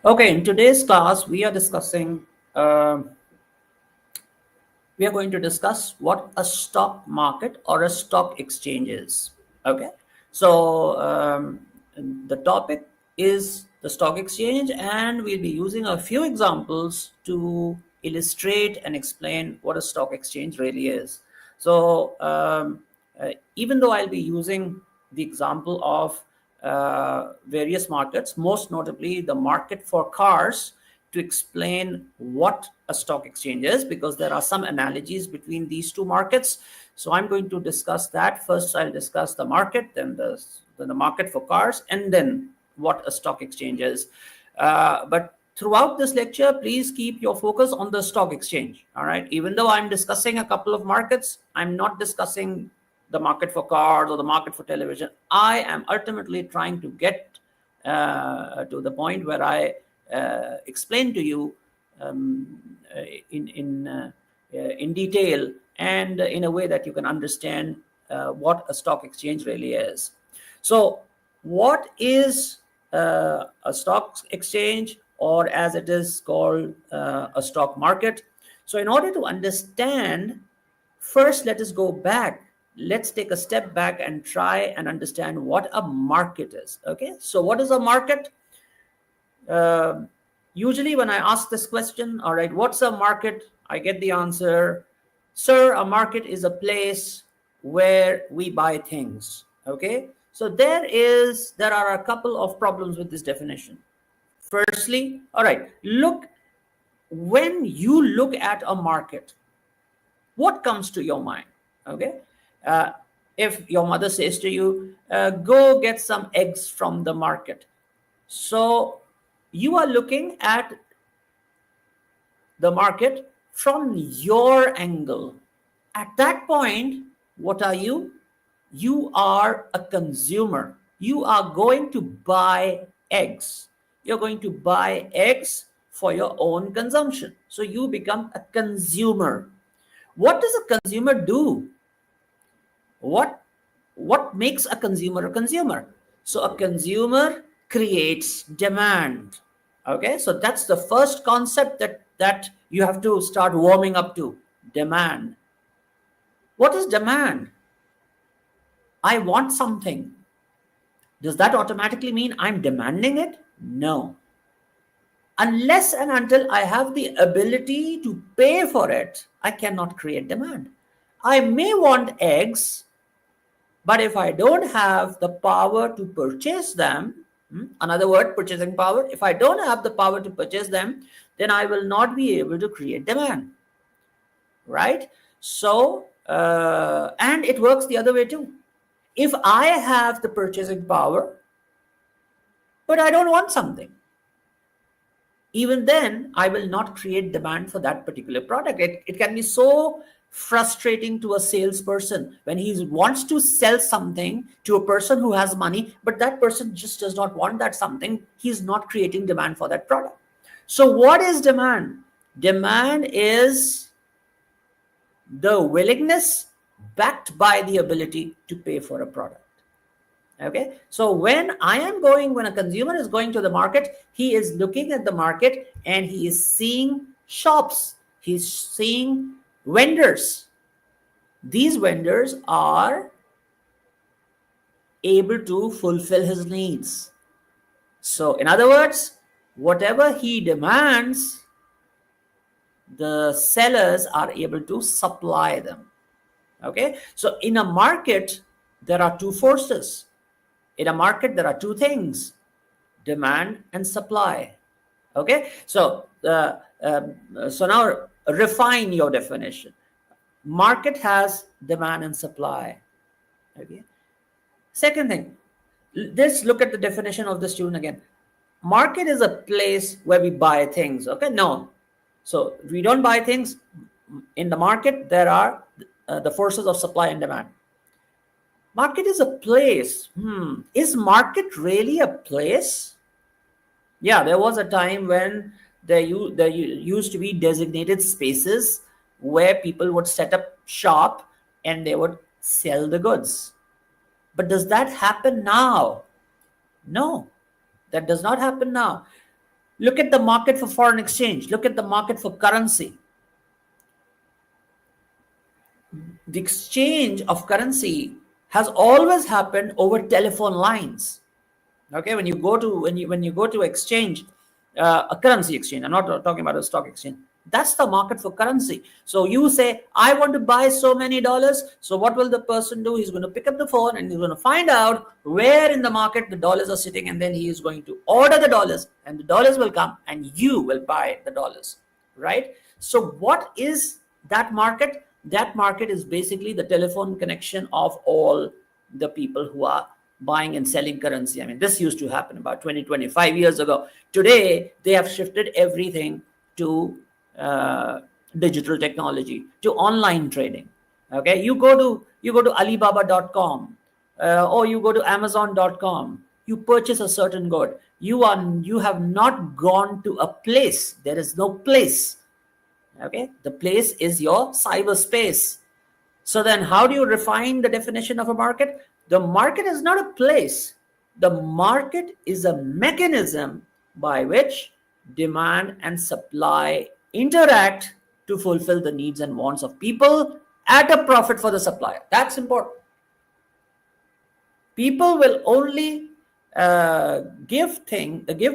Okay, in today's class, um we are going to discuss what a stock market or a stock exchange is. Okay, so the topic is the stock exchange, and we'll be using a few examples to illustrate and explain what a stock exchange really is. So, even though I'll be using the example of various markets, most notably the market for cars, to explain what a stock exchange is, because there are some analogies between these two markets. So I'm going to discuss that. First, I'll discuss the market, then the market for cars, and then what a stock exchange is. But throughout this lecture, please keep your focus on the stock exchange. All right. Even though I'm discussing a couple of markets, I'm not discussing the market for cars or the market for television. I am ultimately trying to get to the point where I explain to you um, uh, in in uh, in detail and in a way that you can understand what a stock exchange really is. So, what is a stock exchange, or as it is called, a stock market? So, in order to understand, first let us go back. Let's take a step back and try and understand what a market is. Okay, so what is a market? Uh, Usually, when I ask this question, all right, what's a market? I get the answer, sir, a market is a place where we buy things. Okay, so there are a couple of problems with this definition. Firstly, all right, look, when you look at a market, what comes to your mind? Okay, uh, if your mother says to you, go get some eggs from the market, so you are looking at the market from your angle. At that point, what are you? You are a consumer. You are going to buy eggs. You're going to buy eggs for your own consumption. So you become a consumer. What does a consumer do? What what makes a consumer a consumer? So a consumer creates demand. Okay, so that's the first concept that you have to start warming up to. Demand. What is demand? I want something. Does that automatically mean I'm demanding it? No. Unless and until I have the ability to pay for it, I cannot create demand. I may want eggs, but if I don't have the power to purchase them, another word, purchasing power, if I don't have the power to purchase them, then I will not be able to create demand, right? So, and it works the other way too. If I have the purchasing power, but I don't want something, even then I will not create demand for that particular product. It can be so frustrating to a salesperson when he wants to sell something to a person who has money, but that person just does not want that something. He's not creating demand for that product. So what is demand? Demand is the willingness backed by the ability to pay for a product. Okay, so when a consumer is going to the market, he is looking at the market and he is seeing shops, he's seeing vendors. These vendors are able to fulfill his needs. So in other words, whatever he demands, the sellers are able to supply them. Okay, so in a market there are two forces. In a market there are two things: demand and supply. Okay, so so now refine your definition. Market has demand and supply. Okay, second thing, let's look at the definition of the student again. Market is a place where we buy things. Okay, no, so we don't buy things. In the market there are the forces of supply and demand. Market is a place. Is market really a place? Yeah, there was a time when there used to be designated spaces where people would set up shop and they would sell the goods. But does that happen now? No, that does not happen now. Look at the market for foreign exchange. Look at the market for currency. The exchange of currency has always happened over telephone lines. Okay, when you go to exchange, a currency exchange, I'm not talking about a stock exchange, that's the market for currency. So you say, I want to buy so many dollars. So what will the person do? He's going to pick up the phone and he's going to find out where in the market the dollars are sitting, and then he is going to order the dollars, and the dollars will come and you will buy the dollars, right? So what is that market? That market is basically the telephone connection of all the people who are buying and selling currency. I mean, this used to happen about 20, 25 years ago. Today, they have shifted everything to digital technology, to online trading. Okay, you go to Alibaba.com, or you go to Amazon.com. You purchase a certain good. You have not gone to a place. There is no place. Okay, the place is your cyberspace. So then how do you refine the definition of a market? The market is not a place. The market is a mechanism by which demand and supply interact to fulfill the needs and wants of people at a profit for the supplier. That's important. People will only give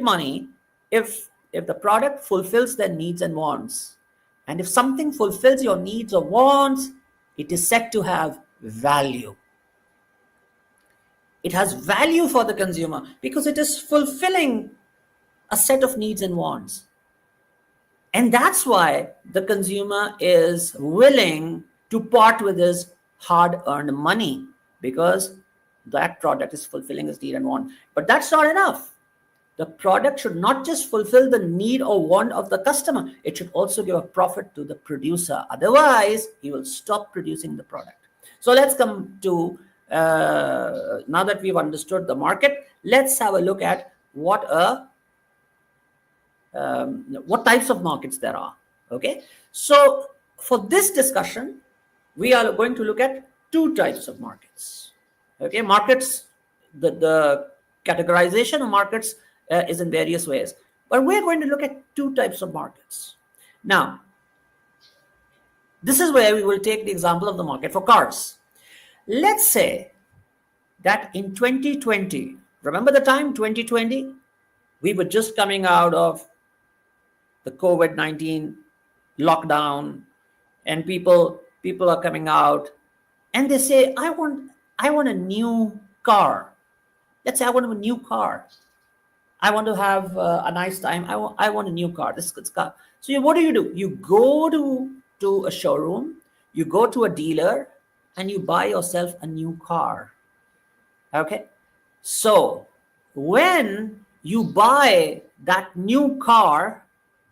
money if the product fulfills their needs and wants. And if something fulfills your needs or wants, it is said to have value. It has value for the consumer because it is fulfilling a set of needs and wants. And that's why the consumer is willing to part with his hard-earned money, because that product is fulfilling his need and want. But that's not enough. The product should not just fulfill the need or want of the customer. It should also give a profit to the producer. Otherwise, he will stop producing the product. So let's come to, now that we've understood the market, let's have a look at what types of markets there are. Okay. So for this discussion, we are going to look at two types of markets. Okay. Markets, the categorization of markets is in various ways, but we're going to look at two types of markets. Now, this is where we will take the example of the market for cars. Let's say that in 2020, remember the time 2020? We were just coming out of the COVID-19 lockdown, and people are coming out and they say, I want a new car. Let's say I want a new car. I want to have a nice time. I want a new car. This car. So what do? You go to a showroom, you go to a dealer, and you buy yourself a new car. Okay. So when you buy that new car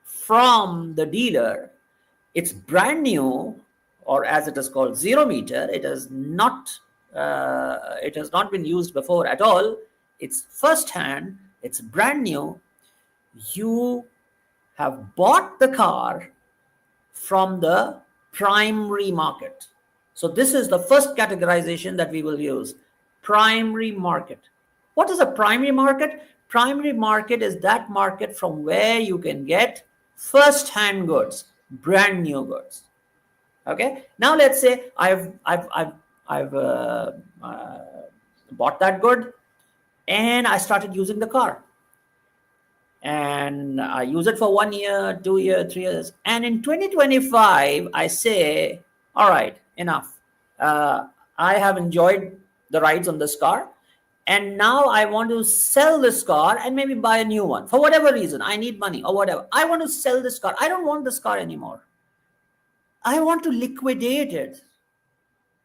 from the dealer, it's brand new, or as it is called, 0 meter. It has not been used before at all. It's first hand. It's brand new. You have bought the car from the primary market. So this is the first categorization that we will use. Primary market. What is a primary market? Primary market is that market from where you can get first-hand goods, brand new goods. Okay. Now let's say I've bought that good, and I started using the car, and I use it for 1 year, 2 years, 3 years. And in 2025, I say, all right, enough. I have enjoyed the rides on this car, and now I want to sell this car and maybe buy a new one for whatever reason. I need money or whatever. I want to sell this car. I don't want this car anymore. I want to liquidate it.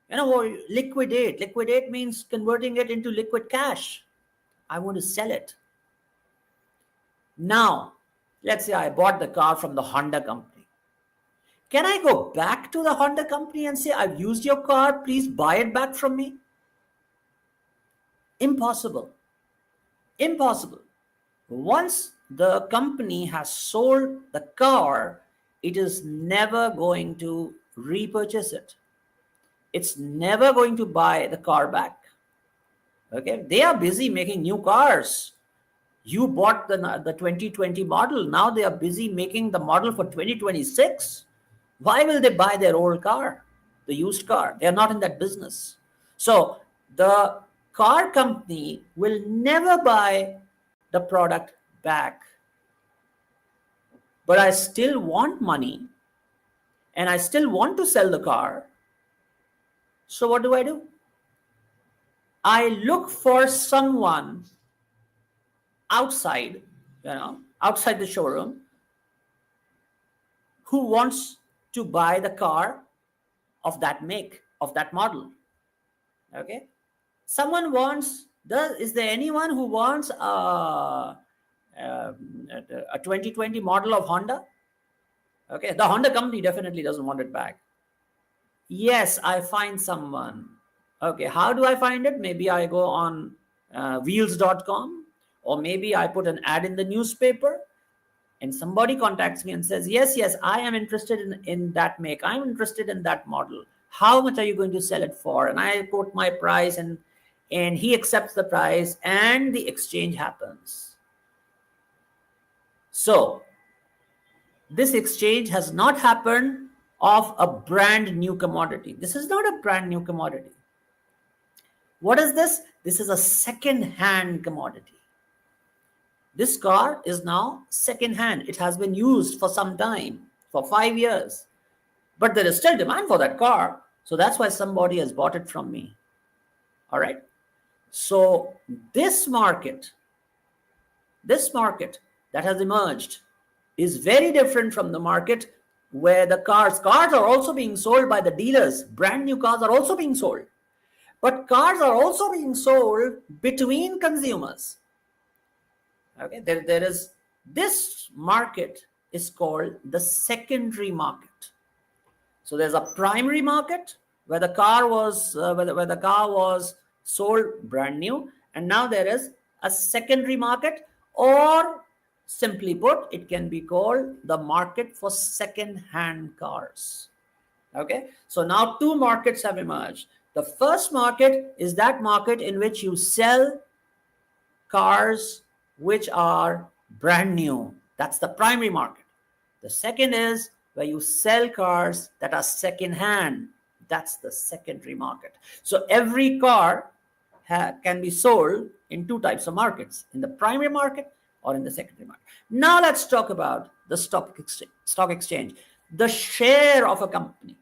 Liquidate. Liquidate means converting it into liquid cash. I want to sell it. Now, let's say I bought the car from the Honda company. Can I go back to the Honda company and say, I've used your car, please buy it back from me? Impossible. Impossible. Once the company has sold the car, it is never going to repurchase it. It's never going to buy the car back. Okay, they are busy making new cars. You bought the 2020 model. Now they are busy making the model for 2026. Why will they buy their old car, the used car? They are not in that business. So the car company will never buy the product back. But I still want money and I still want to sell the car. So what do? I look for someone outside, outside the showroom who wants to buy the car of that make, of that model. Okay. Someone wants, is there anyone who wants a 2020 model of Honda? Okay. The Honda company definitely doesn't want it back. Yes, I find someone. Okay. How do I find it? Maybe I go on wheels.com, or maybe I put an ad in the newspaper and somebody contacts me and says, yes, I am interested in that make. I'm interested in that model. How much are you going to sell it for? And I quote my price, and he accepts the price, and the exchange happens. So this exchange has not happened of a brand new commodity. This is not a brand new commodity. What is this? This is a second-hand commodity. This car is now second-hand. It has been used for some time, for 5 years. But there is still demand for that car. So that's why somebody has bought it from me. All right. So this market that has emerged is very different from the market where the cars are also being sold by the dealers. Brand new cars are also being sold. But cars are also being sold between consumers. Okay, there is, this market is called the secondary market. So there's a primary market where the car was where the car was sold brand new, and now there is a secondary market, or simply put, it can be called the market for second-hand cars. Okay, so now two markets have emerged. The first market is that market in which you sell cars which are brand new. That's the primary market. The second is where you sell cars that are second-hand. That's the secondary market. So every car can be sold in two types of markets, in the primary market or in the secondary market. Now let's talk about the stock exchange. The share of a company.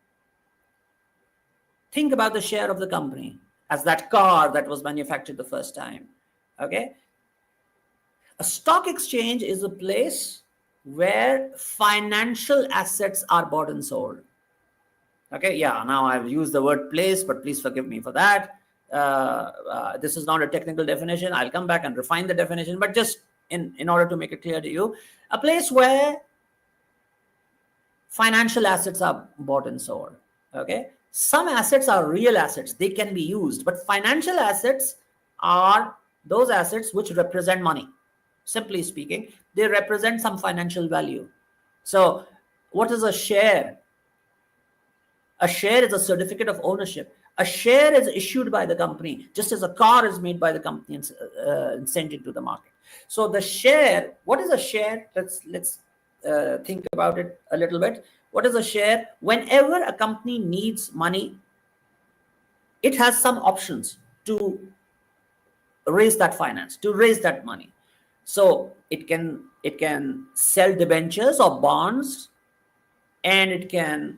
Think about the share of the company as that car that was manufactured the first time. Okay. A stock exchange is a place where financial assets are bought and sold. Okay, yeah, now I've used the word place, but please forgive me for that. This is not a technical definition. I'll come back and refine the definition, but just in order to make it clear to you, a place where financial assets are bought and sold. Okay, some assets are real assets. They can be used, but financial assets are those assets which represent money. Simply speaking, they represent some financial value. So what is a share? A share is a certificate of ownership. A share is issued by the company, just as a car is made by the company and sent into the market. So the share, what is a share? Let's think about it a little bit. What is a share? Whenever a company needs money, it has some options to raise that finance, to raise that money. So it can sell debentures or bonds, and it can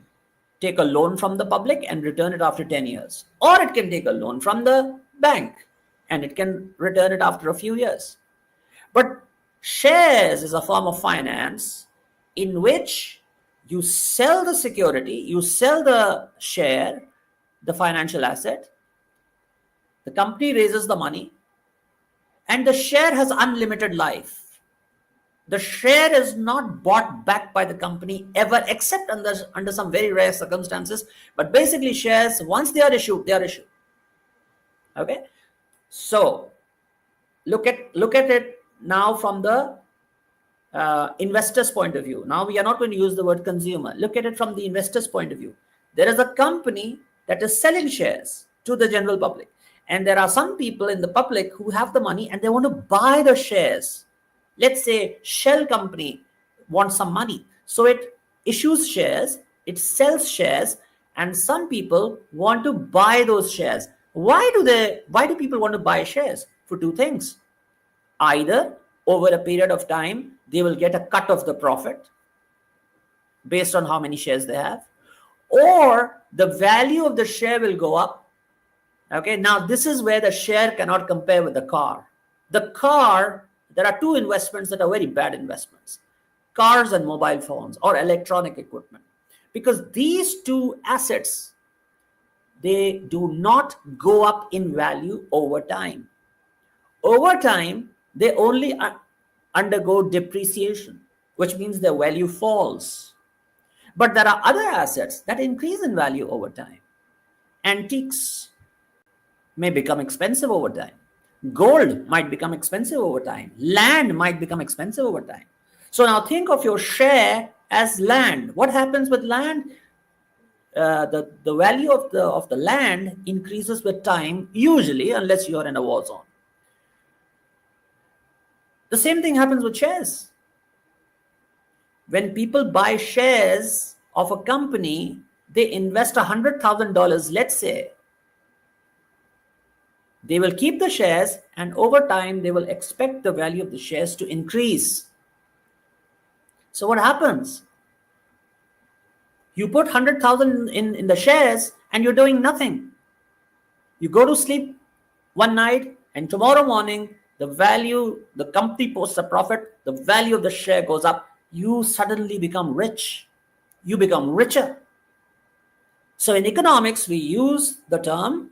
take a loan from the public and return it after 10 years. Or it can take a loan from the bank and it can return it after a few years. But shares is a form of finance in which you sell the security, you sell the share, the financial asset, the company raises the money, and the share has unlimited life. The share is not bought back by the company ever, except under some very rare circumstances. But basically, shares, once they are issued, they are issued. Okay, so look at it now from the investor's point of view. Now we are not going to use the word consumer. Look at it from the investor's point of view. There is a company that is selling shares to the general public. And there are some people in the public who have the money and they want to buy the shares Let's say Shell company wants some money. So it issues shares, it sells shares, and some people want to buy those shares. Why do people want to buy shares? For two things. Either over a period of time, they will get a cut of the profit based on how many shares they have, or the value of the share will go up. Okay, now this is where the share cannot compare with the car. The car, there are two investments that are very bad investments: cars and mobile phones or electronic equipment. Because these two assets, they do not go up in value over time. Over time, they only undergo depreciation, which means their value falls. But there are other assets that increase in value over time. Antiques may become expensive over time. Gold might become expensive over time. Land might become expensive over time. So now think of your share as land. What happens with land? The value of the land increases with time, usually, unless you are in a war zone. The same thing happens with shares. When people buy shares of a company, they invest $100,000, let's say. They will keep the shares, and over time, they will expect the value of the shares to increase. So what happens? You put 100,000 in the shares and you're doing nothing. You go to sleep one night, and tomorrow morning, the company posts a profit, the value of the share goes up. You suddenly become rich. You become richer. So in economics, we use the term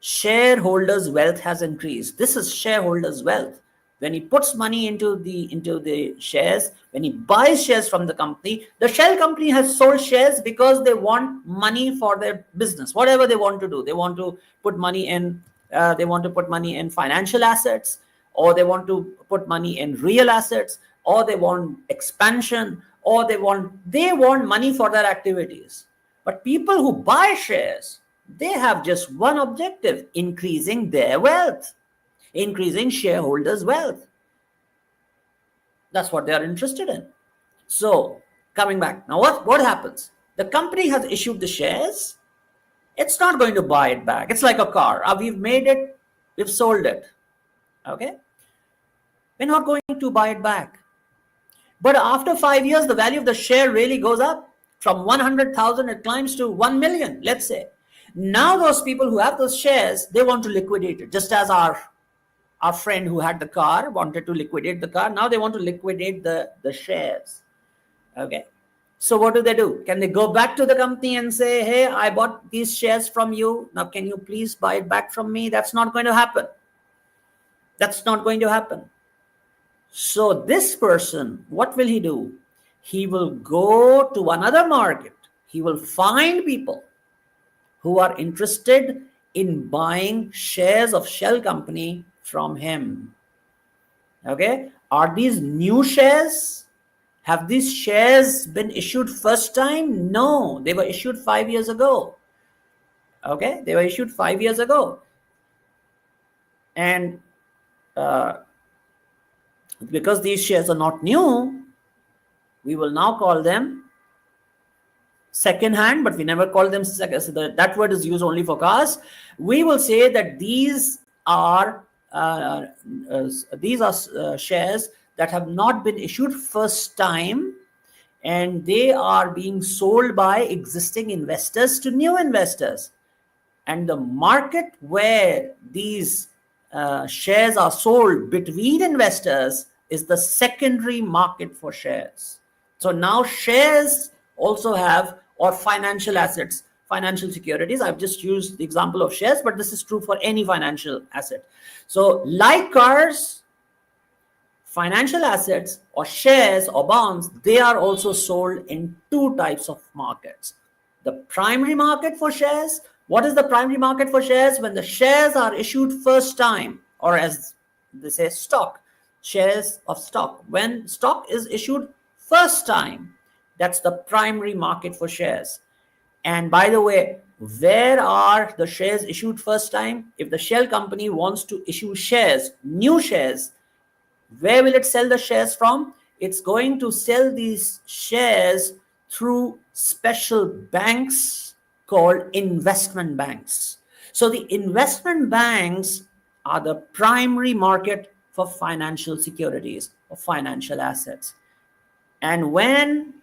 shareholders' wealth has increased. This is shareholders' wealth. When he puts money into the shares, when he buys shares from the company, the Shell company has sold shares because they want money for their business, whatever they want to do. They want to put money in. They want to put money in financial assets, or they want to put money in real assets, or they want expansion, or they want money for their activities. But people who buy shares, they have just one objective: increasing their wealth, increasing shareholders' wealth. That's what they are interested in. So, coming back, now what happens? The company has issued the shares. It's not going to buy it back. It's like a car. We've made it, we've sold it. Okay? We're not going to buy it back. But after 5 years, the value of the share really goes up. From 100,000, it climbs to 1 million, let's say. Now those people who have those shares, they want to liquidate it, just as our friend who had the car wanted to liquidate the car. Now they want to liquidate the shares. Okay. So what do? Can they go back to the company and say, hey, I bought these shares from you. Now, can you please buy it back from me? That's not going to happen. That's not going to happen. So this person, what will he do? He will go to another market. He will find people who are interested in buying shares of Shell company from him. Okay. Are these new shares? Have these shares been issued first time? No, they were issued 5 years ago. Okay. They were issued 5 years ago. And because these shares are not new, we will now call them second hand, but we never call them second. So that word is used only for cars. We will say that these are shares that have not been issued first time, and they are being sold by existing investors to new investors. And the market where these shares are sold between investors is the secondary market for shares. So now shares also have, or financial assets, financial securities. I've just used the example of shares, but this is true for any financial asset. So like cars, financial assets or shares or bonds, they are also sold in two types of markets. The primary market for shares. What is the primary market for shares? When the shares are issued first time, or as they say, stock, shares of stock. When stock is issued first time, that's the primary market for shares. And by the way, where are the shares issued first time? If the Shell company wants to issue shares, new shares, Where will it sell the shares from? It's going to sell these shares through special banks called investment banks. So the investment banks are the primary market for financial securities or financial assets. And when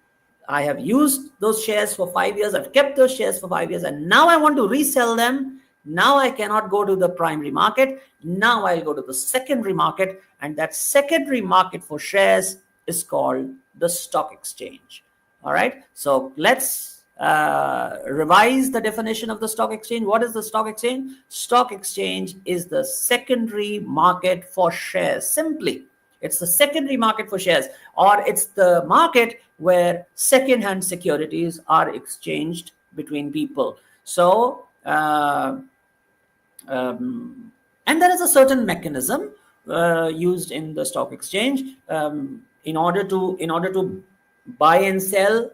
I have used those shares for 5 years, I've kept those shares for 5 years, and now I want to resell them. Now I cannot go to the primary market. Now I'll go to the secondary market, and that secondary market for shares is called the stock exchange. All right. So let's revise the definition of the stock exchange. What is the stock exchange? Stock exchange is the secondary market for shares. Simply, it's the secondary market for shares, or it's the market where second-hand securities are exchanged between people. So, and there is a certain mechanism used in the stock exchange in order to buy and sell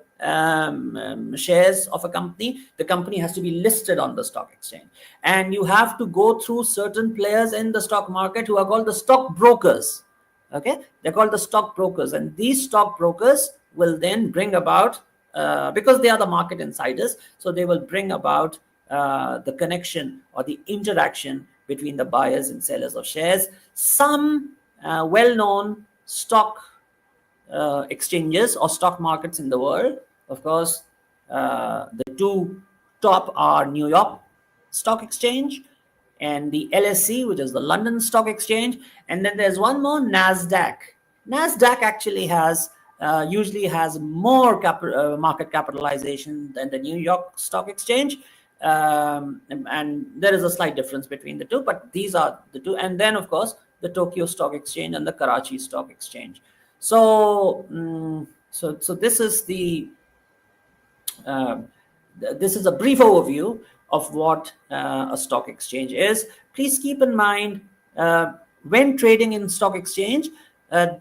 shares of a company. The company has to be listed on the stock exchange, and you have to go through certain players in the stock market who are called the stock brokers. Okay, they're called the stock brokers, and these stock brokers will then bring about, because they are the market insiders, so they will bring about the connection or the interaction between the buyers and sellers of shares. Some well-known stock exchanges or stock markets in the world, of course, the two top are New York Stock Exchange and the LSE, which is the London Stock Exchange. And then there's one more, NASDAQ. NASDAQ actually has usually has more market capitalization than the New York Stock Exchange. And there is a slight difference between the two, but these are the two. And then, of course, the Tokyo Stock Exchange and the Karachi Stock Exchange. So, so this is the this is a brief overview of what a stock exchange is. Please keep in mind, when trading in stock exchange,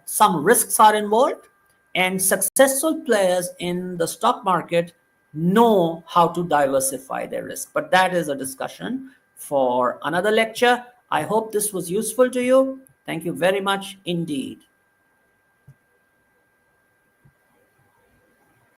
some risks are involved, and successful players in the stock market know how to diversify their risk. But that is a discussion for another lecture. I hope this was useful to you. Thank you very much indeed.